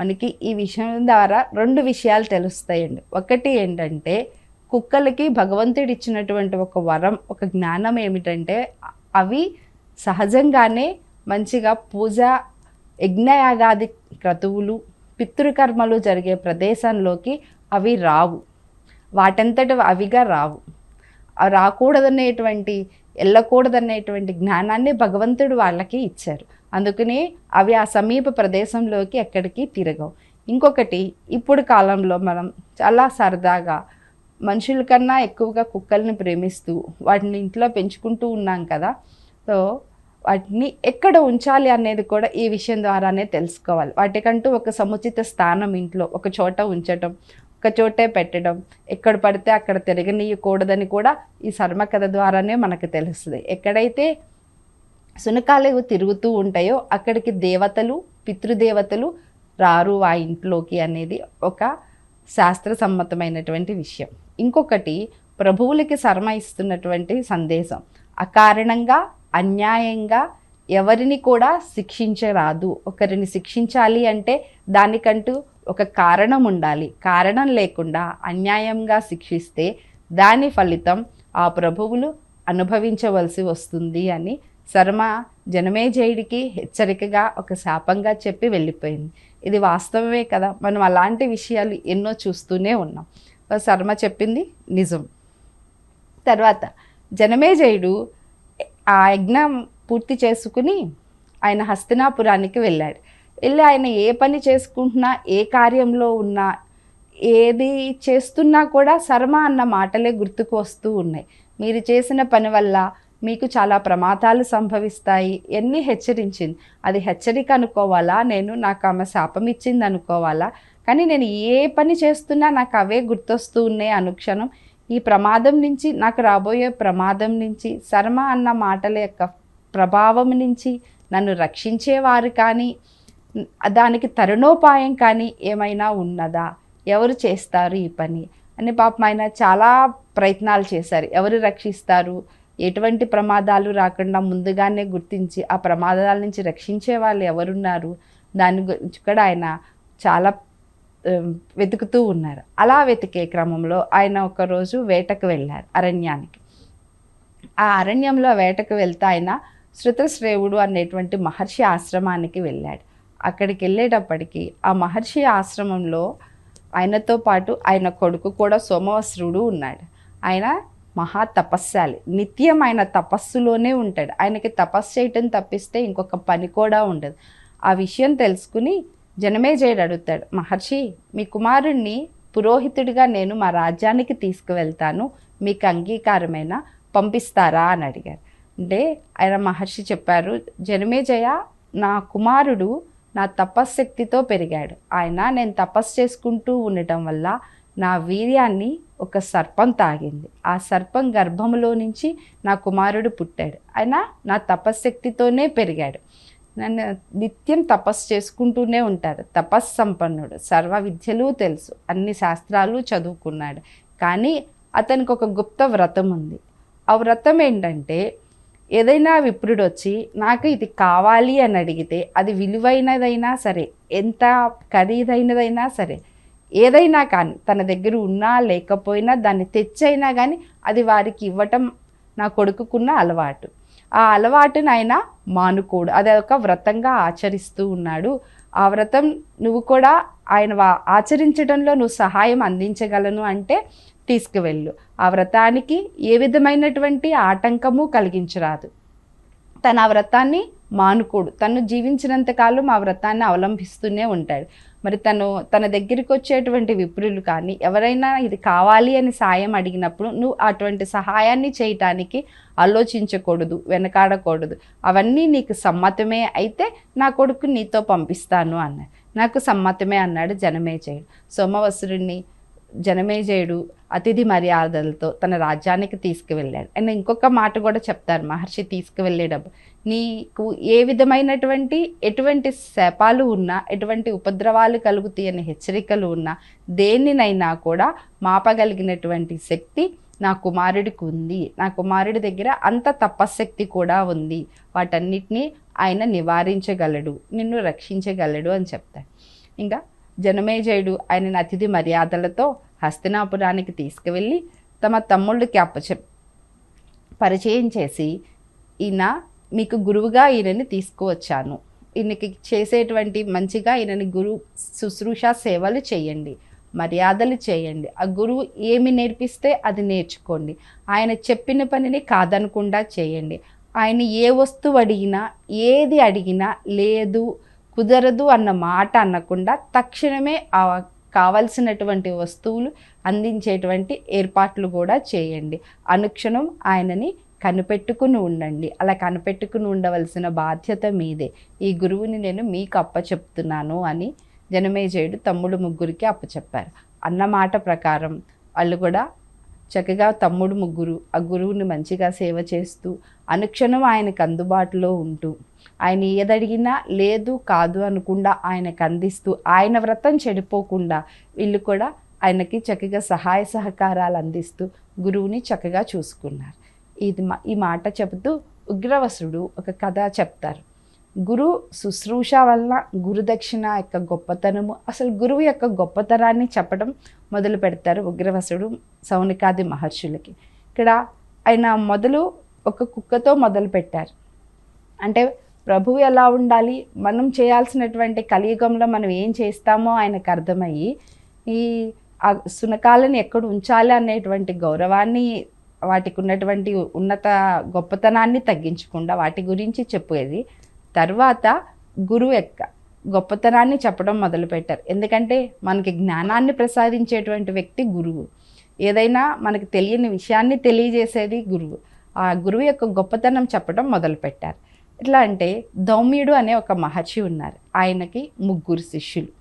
మనకి ఈ విషయం ద్వారా 2 విషయాలు తెలుస్తాయండి. ఒకటి ఏంటంటే కుక్కలకి భగవంతుడు ఇచ్చినటువంటి ఒక వరం, ఒక జ్ఞానం ఏమిటంటే అవి సహజంగానే మంచిగా పూజ, యజ్ఞయాగాది క్రతువులు, పితృకర్మలు జరిగే ప్రదేశంలోకి అవి రావు. వాటంతట అవిగా రావు. రాకూడదనేటువంటి, వెళ్ళకూడదనేటువంటి జ్ఞానాన్ని భగవంతుడు వాళ్ళకి ఇచ్చారు. అందుకని అవి ఆ సమీప ప్రదేశంలోకి ఎక్కడికి తిరగవు. ఇంకొకటి, ఇప్పుడు కాలంలో మనం చాలా సరదాగా మనుషుల కన్నా ఎక్కువగా కుక్కల్ని ప్రేమిస్తూ వాటిని ఇంట్లో పెంచుకుంటూ ఉన్నాం కదా. సో వాటిని ఎక్కడ ఉంచాలి అనేది కూడా ఈ విషయం ద్వారానే తెలుసుకోవాలి. వాటికంటూ ఒక సముచిత స్థానం ఇంట్లో ఒక చోట ఉంచటం, ఒక చోటే పెట్టడం, ఎక్కడ పడితే అక్కడ తిరగనీయకూడదని కూడా ఈ సర్మ కథ ద్వారానే మనకు తెలుస్తుంది. ఎక్కడైతే శునకాలు తిరుగుతూ ఉంటాయో అక్కడికి దేవతలు, పితృదేవతలు రారు ఆ ఇంట్లోకి అనేది ఒక శాస్త్ర సమ్మతమైనటువంటి విషయం. ఇంకొకటి, ప్రభువులకి శర్మ ఇస్తున్నటువంటి సందేశం, అకారణంగా అన్యాయంగా ఎవరిని కూడా శిక్షించరాదు. ఒకరిని శిక్షించాలి అంటే దానికంటూ ఒక కారణం ఉండాలి. కారణం లేకుండా అన్యాయంగా శిక్షిస్తే దాని ఫలితం ఆ ప్రభువులు అనుభవించవలసి వస్తుంది అని శర్మ జనమేజయుడికి హెచ్చరికగా ఒక శాపంగా చెప్పి వెళ్ళిపోయింది. ఇది వాస్తవమే కదా. మనం అలాంటి విషయాలు ఎన్నో చూస్తూనే ఉన్నాం. శర్మ చెప్పింది నిజం. తర్వాత జనమేజయుడు ఆ యజ్ఞం పూర్తి చేసుకుని ఆయన హస్తినాపురానికి వెళ్ళాడు. వెళ్ళి ఆయన ఏ పని చేసుకుంటున్నా, ఏ కార్యంలో ఉన్నా, ఏది చేస్తున్నా కూడా శర్మ అన్న మాటలే గుర్తుకు వస్తూ ఉన్నాయి. మీరు చేసిన పని వల్ల మీకు చాలా ప్రమాదాలు సంభవిస్తాయి ఎన్ని హెచ్చరించింది. అది హెచ్చరిక అనుకోవాలా, నాకు ఆమె శాపం ఇచ్చింది అనుకోవాలా? కానీ నేను ఏ పని చేస్తున్నా నాకు అవే గుర్తొస్తూ ఉన్నాయి అనుక్షణం. ఈ ప్రమాదం నుంచి, నాకు రాబోయే ప్రమాదం నుంచి, శర్మ అన్న మాటల యొక్క ప్రభావం నుంచి నన్ను రక్షించేవారు కానీ, దానికి తరుణోపాయం కానీ ఏమైనా ఉన్నదా? ఎవరు చేస్తారు ఈ పని అని పాపం ఆయన చాలా ప్రయత్నాలు చేశారు. ఎవరు రక్షిస్తారు, ఎటువంటి ప్రమాదాలు రాకుండా ముందుగానే గుర్తించి ఆ ప్రమాదాల నుంచి రక్షించే వాళ్ళు ఎవరున్నారు, దాని గురించి కూడా ఆయన చాలా వెతుకుతూ ఉన్నారు. అలా వెతికే క్రమంలో ఆయన ఒకరోజు వేటకు వెళ్ళారు అరణ్యానికి. ఆ అరణ్యంలో వేటకు వెళ్తే ఆయన శృతశ్రేవుడు అనేటువంటి మహర్షి ఆశ్రమానికి వెళ్ళాడు. అక్కడికి వెళ్ళేటప్పటికి ఆ మహర్షి ఆశ్రమంలో ఆయనతో పాటు ఆయన కొడుకు కూడా సోమవస్త్రుడు ఉన్నాడు. ఆయన మహా తపస్శాలి, నిత్యం ఆయన తపస్సులోనే ఉంటాడు. ఆయనకి తపస్సు చేయటం తప్పిస్తే ఇంకొక పని కూడా ఉండదు. ఆ విషయం తెలుసుకుని జనమేజయుడు అడుగుతాడు, మహర్షి, మీ కుమారుణ్ణి పురోహితుడిగా నేను మా రాజ్యానికి తీసుకువెళ్తాను, మీకు అంగీకారమైనా పంపిస్తారా అని అడిగారు. అంటే ఆయన మహర్షి చెప్పారు, జనమేజయ, నా కుమారుడు నా తపశ్శక్తితో పెరిగాడు. నేను తపస్సు చేసుకుంటూ ఉండటం వల్ల నా వీర్యాన్ని ఒక సర్పం తాగింది. ఆ సర్పం గర్భంలో నుంచి నా కుమారుడు పుట్టాడు. ఆయన నా తపశ్శక్తితోనే పెరిగాడు. నన్ను నిత్యం తపస్సు చేసుకుంటూనే ఉంటారు. తపస్సంపన్నుడు, సర్వ విద్యలు తెలుసు, అన్ని శాస్త్రాలు చదువుకున్నాడు. కానీ అతనికి ఒక గుప్త వ్రతం ఉంది. ఆ వ్రతం ఏంటంటే, ఏదైనా విప్రుడు వచ్చి నాకు ఇది కావాలి అని అడిగితే, అది విలువైనదైనా సరే, ఎంత ఖరీదైనదైనా సరే, ఏదైనా కానీ తన దగ్గర ఉన్నా లేకపోయినా దాన్ని తెచ్చైనా కానీ అది వారికి ఇవ్వటం నా కొడుకుకున్న అలవాటు. ఆ అలవాటును ఆయన మానుకోడు, అది ఒక వ్రతంగా ఆచరిస్తూ ఉన్నాడు. ఆ వ్రతం నువ్వు కూడా ఆయన ఆచరించడంలో నువ్వు సహాయం అందించగలను అంటే తీసుకువెళ్ళు. ఆ వ్రతానికి ఏ విధమైనటువంటి ఆటంకము కలిగించరాదు. తన ఆ వ్రతాన్ని మానుకోడు, తను జీవించినంతకాలం ఆ వ్రతాన్ని అవలంబిస్తూనే ఉంటాడు. మరి తన దగ్గరికి వచ్చేటువంటి విప్రులు కానీ ఎవరైనా ఇది కావాలి అని సాయం అడిగినప్పుడు నువ్వు అటువంటి సహాయాన్ని చేయటానికి ఆలోచించకూడదు, వెనకాడకూడదు. అవన్నీ నీకు సమ్మతమే అయితే నా కొడుకు నీతో పంపిస్తాను అన్నాడు. నాకు సమ్మతమే అన్నాడు జనమేజయుడు. సోమవస్త్రుడిని జనమేజయుడు అతిథి మర్యాదలతో తన రాజ్యానికి తీసుకువెళ్ళాడు. ఆయన ఇంకొక మాట కూడా చెప్తారు మహర్షి తీసుకువెళ్ళేటప్పుడు, నీకు ఏ విధమైనటువంటి ఎటువంటి శాపాలు ఉన్నా, ఎటువంటి ఉపద్రవాలు కలుగుతాయని హెచ్చరికలు ఉన్నా, దేనినైనా కూడా మాపగలిగినటువంటి శక్తి నా కుమారుడికి ఉంది. నా కుమారుడి దగ్గర అంత తపశ్శక్తి కూడా ఉంది. వాటన్నిటినీ ఆయన నివారించగలడు, నిన్ను రక్షించగలడు అని చెప్తాడు. ఇంకా జనమేజయుడు ఆయనను అతిథి మర్యాదలతో హస్తినాపురానికి తీసుకువెళ్ళి తమ తమ్ముళ్ళకి పరిచయం చేసి, ఈయన మీకు గురువుగా ఈయనని తీసుకువచ్చాను, ఈయనకి చేసేటువంటి మంచిగా ఈయనని శుశ్రూష సేవలు చేయండి, మర్యాదలు చేయండి, ఆ గురువు ఏమి నేర్పిస్తే అది నేర్చుకోండి, ఆయన చెప్పిన పనిని కాదనకుండా చేయండి, ఆయన ఏ వస్తువు అడిగినా ఏది అడిగినా లేదు కుదరదు అన్న మాట అనకుండా తక్షణమే కావలసినటువంటి వస్తువులు అందించేటువంటి ఏర్పాట్లు కూడా చేయండి, అనుక్షణం ఆయనని కనిపెట్టుకుని ఉండండి, అలా కనిపెట్టుకుని ఉండవలసిన బాధ్యత మీదే, ఈ గురువుని నేను మీకు అప్పచెప్తున్నాను అని జనమేజయుడు తమ్ముడు ముగ్గురికి అప్పచెప్పారు. అన్న మాట ప్రకారం వాళ్ళు కూడా చక్కగా తమ్ముడు ముగ్గురు ఆ గురువుని మంచిగా సేవ చేస్తూ అనుక్షణం ఆయనకు అందుబాటులో ఉంటూ ఆయన ఏదడిగినా లేదు కాదు అనకుండా ఆయనకు అందిస్తూ ఆయన వ్రతం చెడిపోకుండా వీళ్ళు కూడా ఆయనకి చక్కగా సహాయ సహకారాలు అందిస్తూ గురువుని చక్కగా చూసుకున్నారు. ఈ మాట చెబుతూ ఉగ్రవసుడు ఒక కథ చెప్తారు. గురు శుశ్రూష వలన గురుదక్షిణ యొక్క గొప్పతనము, అసలు గురువు యొక్క గొప్పతనాన్ని చెప్పడం మొదలు పెడతారు ఉగ్రవసుడు సౌనికాది మహర్షులకి. ఇక్కడ ఆయన ఒక కుక్కతో మొదలు పెట్టారు. అంటే ప్రభువు ఎలా ఉండాలి, మనం చేయాల్సినటువంటి కలియుగంలో మనం ఏం చేస్తామో ఆయనకు అర్థమయ్యి ఈ శునకాలను ఎక్కడ ఉంచాలి అనేటువంటి గౌరవాన్ని, వాటికి ఉన్నటువంటి ఉన్నత గొప్పతనాన్ని తగ్గించకుండా వాటి గురించి చెప్పేది. తర్వాత గురువు యొక్క గొప్పతనాన్ని చెప్పడం మొదలుపెట్టారు. ఎందుకంటే మనకి జ్ఞానాన్ని ప్రసాదించేటువంటి వ్యక్తి గురువు, ఏదైనా మనకి తెలియని విషయాన్ని తెలియజేసేది గురువు. ఆ గురువు యొక్క గొప్పతనం చెప్పడం మొదలుపెట్టారు. ఎట్లా అంటే ధౌమ్యుడు అనే ఒక మహర్షి ఉన్నారు, ఆయనకి 3 శిష్యులు,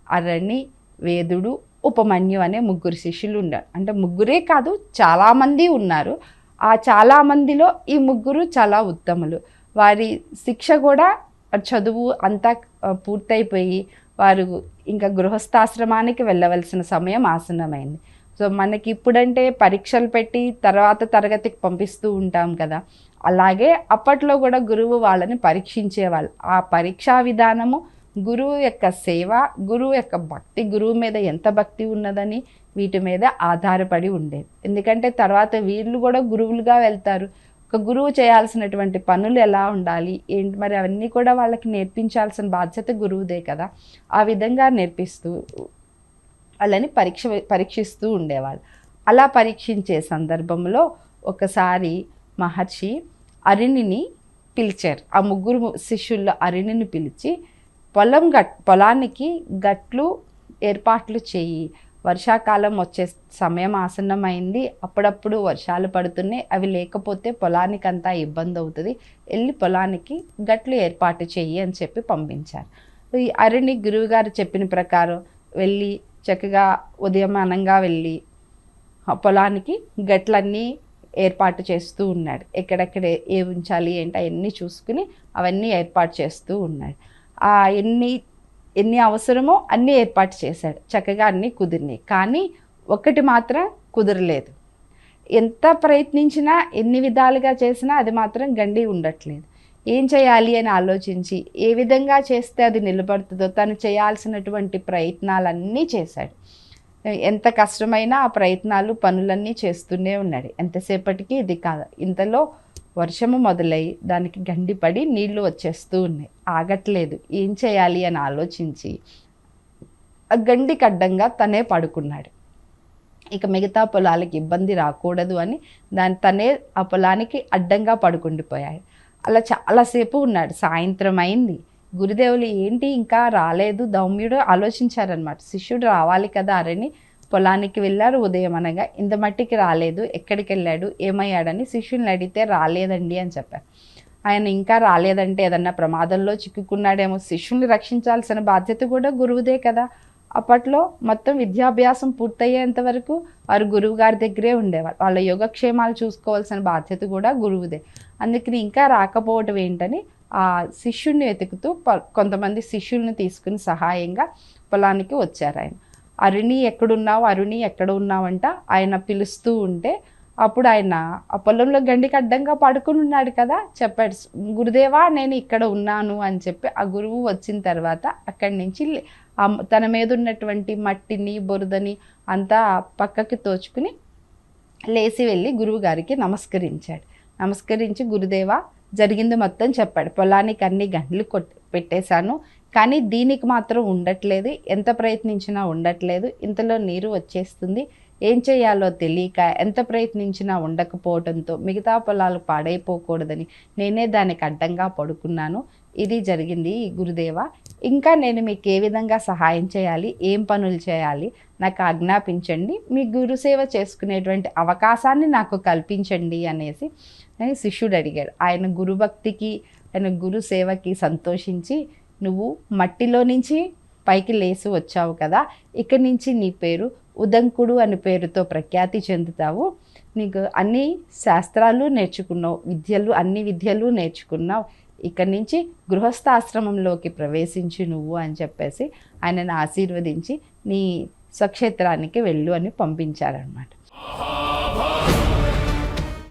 అరణి, వేదుడు, ఉపమన్యు అనే 3 శిష్యులు ఉన్నారు. అంటే 3 కాదు, చాలామంది ఉన్నారు. ఆ చాలామందిలో ఈ 3 చాలా ఉత్తములు. వారి శిక్ష కూడా చదువు అంతా పూర్తయిపోయి వారు ఇంకా గృహస్థాశ్రమానికి వెళ్ళవలసిన సమయం ఆసన్నమైంది. సో మనకి ఇప్పుడంటే పరీక్షలు పెట్టి తర్వాత తరగతికి పంపిస్తూ ఉంటాం కదా, అలాగే అప్పట్లో కూడా గురువు వాళ్ళని పరీక్షించేవాళ్ళు. ఆ పరీక్షా విధానము గురువు యొక్క సేవ, గురువు యొక్క భక్తి, గురువు మీద ఎంత భక్తి ఉన్నదని వీటి మీద ఆధారపడి ఉండేది. ఎందుకంటే తర్వాత వీళ్ళు కూడా గురువులుగా వెళ్తారు. ఒక గురువు చేయాల్సినటువంటి పనులు ఎలా ఉండాలి ఏంటి మరి అవన్నీ కూడా వాళ్ళకి నేర్పించాల్సిన బాధ్యత గురువుదే కదా. ఆ విధంగా నేర్పిస్తూ వాళ్ళని పరీక్షిస్తూ ఉండేవాళ్ళు. అలా పరీక్షించే సందర్భంలో ఒకసారి మహర్షి అరుణిని పిలిచారు. ఆ 3 శిష్యుల్లో అరుణిని పిలిచి పొలానికి గట్లు ఏర్పాట్లు చేయి, వర్షాకాలం వచ్చే సమయం ఆసన్నమైంది, అప్పుడప్పుడు వర్షాలు పడుతున్నాయి, అవి లేకపోతే పొలానికంతా ఇబ్బంది అవుతుంది, వెళ్ళి పొలానికి గట్లు ఏర్పాటు చెయ్యి అని చెప్పి పంపించారు. ఈ అరుణి గురువుగారు చెప్పిన ప్రకారం వెళ్ళి చక్కగా ఉదయమానంగా వెళ్ళి పొలానికి గట్లన్నీ ఏర్పాటు చేస్తూ ఉన్నాడు. ఎక్కడెక్కడ ఏ ఉంచాలి ఏంటి అవన్నీ చూసుకుని అవన్నీ ఏర్పాటు చేస్తూ ఉన్నాడు. ఎన్ని అవసరమో అన్నీ ఏర్పాటు చేశాడు, చక్కగా అన్నీ కుదిరినాయి. కానీ ఒకటి మాత్రం కుదరలేదు. ఎంత ప్రయత్నించినా ఎన్ని విధాలుగా చేసినా అది మాత్రం గండి ఉండట్లేదు. ఏం చేయాలి అని ఆలోచించి ఏ విధంగా చేస్తే అది నిలబడుతుందో తను చేయాల్సినటువంటి ప్రయత్నాలన్నీ చేశాడు. ఎంత కష్టమైనా ఆ ప్రయత్నాలు పనులన్నీ చేస్తూనే ఉన్నాడు. ఎంతసేపటికి ఇది కాదు. ఇంతలో వర్షము మొదలై దానికి గండిపడి నీళ్లు వచ్చేస్తూ ఉన్నాయి, ఆగట్లేదు. ఏం చేయాలి అని ఆలోచించి ఆ గండికి అడ్డంగా తనే పడుకున్నాడు. ఇక మిగతా పొలాలకి ఇబ్బంది రాకూడదు అని తనే ఆ పొలానికి అడ్డంగా పడుకుండిపోయాడు. అలా చాలాసేపు ఉన్నాడు. సాయంత్రం అయింది. గురుదేవులు ఏంటి ఇంకా రాలేదు, ధౌమ్యుడు ఆలోచించారనమాట. శిష్యుడు రావాలి కదా అరణి, పొలానికి వెళ్ళారు ఉదయం అనగా, ఇంత మట్టికి రాలేదు, ఎక్కడికి వెళ్ళాడు ఏమయ్యాడని శిష్యుని అడిగితే రాలేదండి అని చెప్పారు. ఆయన ఇంకా రాలేదంటే ఏదన్నా ప్రమాదంలో చిక్కుకున్నాడేమో, శిష్యుల్ని రక్షించాల్సిన బాధ్యత కూడా గురువుదే కదా. అప్పట్లో మొత్తం విద్యాభ్యాసం పూర్తయ్యేంత వరకు వారు గురువు గారి దగ్గరే ఉండేవారు. వాళ్ళ యోగక్షేమాలు చూసుకోవాల్సిన బాధ్యత కూడా గురువుదే. అందుకని ఇంకా రాకపోవటం ఏంటని ఆ శిష్యుడిని వెతుకుతూ కొంతమంది శిష్యుల్ని తీసుకుని సహాయంగా పొలానికి వచ్చారు. ఆయన అరుణి ఎక్కడున్నావు, అరుణి ఎక్కడ ఉన్నావంట ఆయన పిలుస్తూ ఉంటే అప్పుడు ఆయన ఆ పొలంలో గండికి అడ్డంగా పడుకుని ఉన్నాడు కదా, చెప్పాడు, గురుదేవా నేను ఇక్కడ ఉన్నాను అని చెప్పి ఆ గురువు వచ్చిన తర్వాత అక్కడి నుంచి తన మీద ఉన్నటువంటి మట్టిని బురదని అంతా పక్కకి తోచుకుని లేచి వెళ్ళి గురువు గారికి నమస్కరించాడు. నమస్కరించి గురుదేవా జరిగింది మొత్తం చెప్పాడు. పొలానికి అన్ని గంటలు పెట్టేశాను, కానీ దీనికి మాత్రం ఉండట్లేదు, ఎంత ప్రయత్నించినా ఉండట్లేదు, ఇంతలో నీరు వచ్చేస్తుంది, ఏం చేయాలో తెలియక ఎంత ప్రయత్నించినా ఉండకపోవడంతో మిగతా పొలాలు పాడైపోకూడదని నేనే దానికి అడ్డంగా పడుకున్నాను. ఇది జరిగింది గురుదేవ. ఇంకా నేను మీకు ఏ విధంగా సహాయం చేయాలి, ఏం పనులు చేయాలి నాకు ఆజ్ఞాపించండి, మీ గురుసేవ చేసుకునేటువంటి అవకాశాన్ని నాకు కల్పించండి అనేసి శిష్యుడు అడిగాడు. ఆయన గురుభక్తికి ఆయన గురు సేవకి సంతోషించి, నువ్వు మట్టిలో నుంచి పైకి లేచి వచ్చావు కదా, ఇక్కడి నుంచి నీ పేరు ఉదంకుడు అని పేరుతో ప్రఖ్యాతి చెందుతావు, నీకు అన్ని శాస్త్రాలు నేర్చుకున్నావు, అన్ని విద్యలు నేర్చుకున్నావు, ఇక్కడి నుంచి గృహస్థాశ్రమంలోకి ప్రవేశించి నువ్వు అని చెప్పేసి ఆయనను ఆశీర్వదించి నీ స్వక్షేత్రానికి వెళ్ళు అని పంపించారనమాట.